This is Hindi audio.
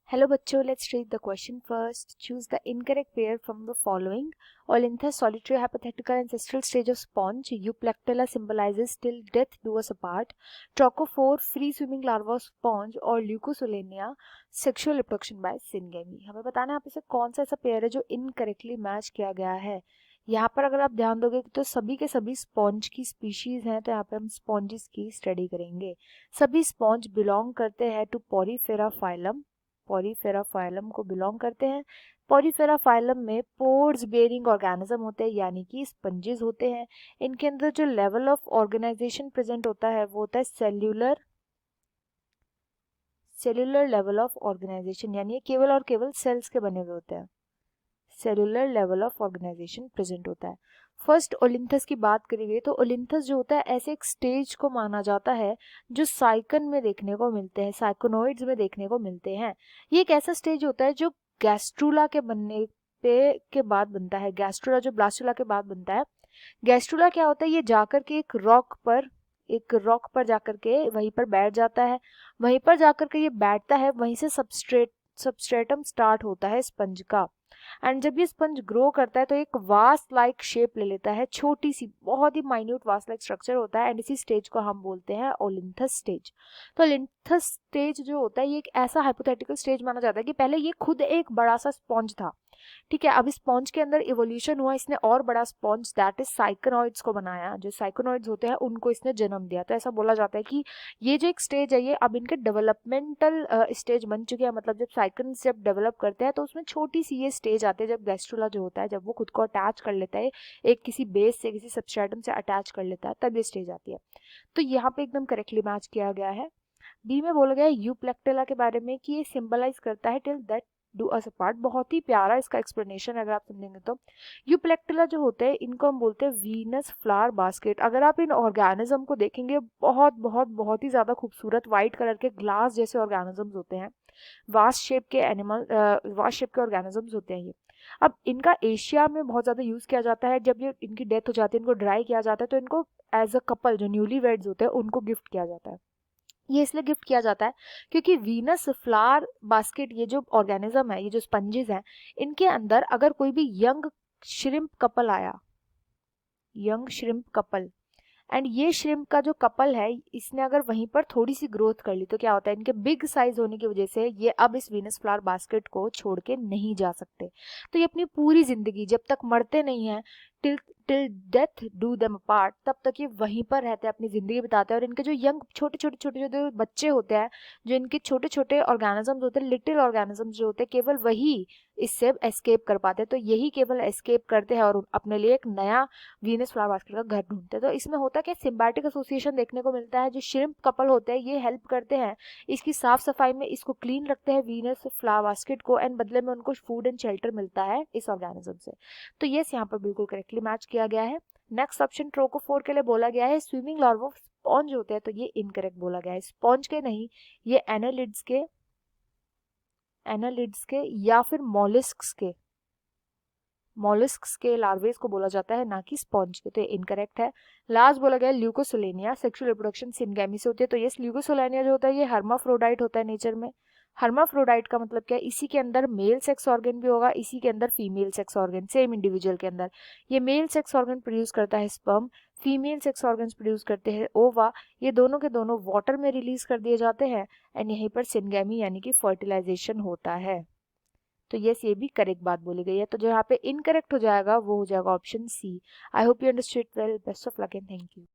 Hello बच्चों, let's read the question first. Choose the incorrect pair from the following. Olinthes, solitary hypothetical ancestral stage of sponge. Euplectella symbolizes till death do us apart. Trochophore, free swimming larva of sponge. और Leucosolenia, sexual reproduction by syngamy. हमें बताना है आप इसे कौन सा ऐसा पेयर है जो इनकरेक्टली मैच किया गया है. यहाँ पर अगर आप ध्यान दोगे तो सभी के सभी स्पॉन्ज की स्पीशीज हैं, तो यहाँ पे हम स्पॉन्जेस की स्टडी करेंगे. सभी स्पॉन्ज बिलोंग करते हैं to Porifera phylum. Porifera phylum को बिलोंग करते हैं. पॉरीफेरा फाइलम में पोर्स बेरिंग ऑर्गेनिज्म होते हैं, यानी कि स्पंजेस होते हैं. इनके अंदर जो लेवल ऑफ ऑर्गेनाइजेशन प्रेजेंट होता है वो होता है सेल्यूलर लेवल ऑफ ऑर्गेनाइजेशन, यानी ये केवल और केवल सेल्स के बने हुए होते हैं. Cellular level of organization present होता है. फर्स्ट ओलिंथस की बात करी गई तो ओलिंथस जो होता है ऐसे एक स्टेज को माना जाता है जो साइकन में देखने को मिलते हैं, साइकोनोइड्स में देखने को मिलते हैं. ये एक ऐसा स्टेज होता है जो गैस्ट्रूला के बनने पे के बाद बनता है. गैस्ट्रूला जो ब्लास्टुला के बाद बनता है. गैस्ट्रूला क्या होता है, ये जाकर के एक रॉक पर जाकर के वहीं पर बैठ जाता है. वहीं पर जाकर के ये बैठता है, वहीं से सबस्ट्रेटम स्टार्ट होता है स्पंज का. एंड जब ये स्पंज ग्रो करता है तो एक वास लाइक शेप ले लेता है, छोटी सी बहुत ही माइन्यूट वास लाइक स्ट्रक्चर होता है. एंड इसी स्टेज को हम बोलते हैं ओलिंथस स्टेज. तो ओलिंथस स्टेज जो होता है ये एक ऐसा हाइपोथेटिकल स्टेज माना जाता है कि पहले ये खुद एक बड़ा सा स्पॉन्ज था. ठीक है, अब इस स्पॉन्ज के अंदर इवोल्यूशन हुआ, इसने और बड़ा स्पॉन्ज दैट इज साइकोनॉइड्स को बनाया. जो साइकोनॉइड्स होते हैं उनको इसने जन्म दिया. तो ऐसा बोला जाता है कि ये जो एक स्टेज है ये अब इनके डेवलपमेंटल स्टेज बन चुके हैं. मतलब जब साइकन्स जब डेवलप करते हैं तो उसमें छोटी सी ये स्टेज आती है जब गैस्ट्रुला जो होता है जब वो खुद को अटैच कर लेता है, एक किसी बेस से किसी सबस्ट्रेटम से अटैच कर लेता है, तब ये स्टेज आती है. तो यहाँ पे एकदम करेक्टली मैच किया गया है. बी में बोला गया है यूप्लेक्टेला के बारे में कि ये सिंबलाइज करता है till that do us apart. बहुत ही प्यारा इसका एक्सप्लेनेशन अगर आप समझेंगे तो. यूप्लेक्टेला जो होते हैं इनको हम बोलते हैं वीनस फ्लावर बास्केट. अगर आप इन ऑर्गेनिज्म को देखेंगे बहुत बहुत बहुत ही ज्यादा खूबसूरत व्हाइट कलर के ग्लास जैसे ऑर्गेनिजम्स होते हैं. वास्ट शेप के ऑर्गेनिजम्स होते हैं ये. अब इनका एशिया में बहुत ज्यादा यूज किया जाता है. जब ये इनकी डेथ हो जाती है, इनको ड्राई किया जाता है, तो इनको एज अ कपल जो न्यूली वेड्स होते हैं उनको गिफ्ट किया जाता है. ये इसलिए गिफ्ट किया जाता है क्योंकि वीनस फ्लावर बास्केट ये जो ऑर्गेनिज्म है, ये जो स्पंजेस हैं, इनके अंदर अगर कोई भी यंग श्रिम्प कपल आया, यंग श्रिम्प कपल, एंड ये श्रिम्प का जो कपल है इसने अगर वहीं पर थोड़ी सी ग्रोथ कर ली तो क्या होता है, इनके बिग साइज होने की वजह से ये अब इस वीनस फ्लावर बास्केट को छोड़ के नहीं जा सकते. तो ये अपनी पूरी जिंदगी जब तक मरते नहीं है, till till death do them apart, तब तक ये वहीं पर रहते हैं, अपनी जिंदगी बिताते हैं. और इनके जो यंग छोटे छोटे बच्चे होते हैं, जो इनके छोटे छोटे ऑर्गेनिजम्स होते हैं, लिटिल ऑर्गेनिजम्स जो होते हैं, केवल वही इससे एस्केप कर पाते हैं. तो यही केवल एस्केप करते हैं और अपने लिए एक नया वीनस फ्लावर बास्केट का घर ढूंढते हैं. तो इसमें होता है कि सिम्बायोटिक एसोसिएशन देखने को मिलता है. जो श्रिम्प कपल होते हैं ये हेल्प करते हैं इसकी साफ सफाई में, इसको क्लीन रखते हैं वीनस फ्लावर बास्केट को, एंड बदले में उनको फूड एंड शेल्टर मिलता है इस ऑर्गेनिज्म से. तो ये यहाँ पर बिल्कुल करेक्टली मैच किया गया है. नेक्स्ट ऑप्शन ट्रोकोफोर के लिए बोला गया है स्विमिंग लार्वा स्पॉन्ज होते हैं, तो ये इनकरेक्ट बोला गया है. स्पॉन्ज के नहीं, ये एनालिड्स के या फिर मॉलिस्क्स के लार्वेज को बोला जाता है, ना कि स्पॉन्ज के. तो ये इनकरेक्ट है. लास्ट बोला गया ल्यूकोसोलेनिया सैक्सुअल रिप्रोडक्शन सिनगैमी से होती है. तो ये ल्यूकोसोलेनिया जो होता है ये हर्माफ्रोडाइट होता है नेचर में. हर्माफ्रोडाइट का मतलब क्या है, इसी के अंदर मेल सेक्स ऑर्गन भी होगा, इसी के अंदर female sex organ, same individual के अंदर. ये मेल सेक्स ऑर्गन प्रोड्यूस करता है sperm, female sex organs produce करते हैं ओवा. ये दोनों के दोनों वाटर में रिलीज कर दिए जाते हैं, एंड यहीं पर सिनगैमी यानी कि फर्टिलाइजेशन होता है. तो यस, ये भी करेक्ट बात बोली गई है. तो जो यहाँ पे इनकरेक्ट हो जाएगा वो हो जाएगा option C. I hope you understood well. Best of luck and thank you.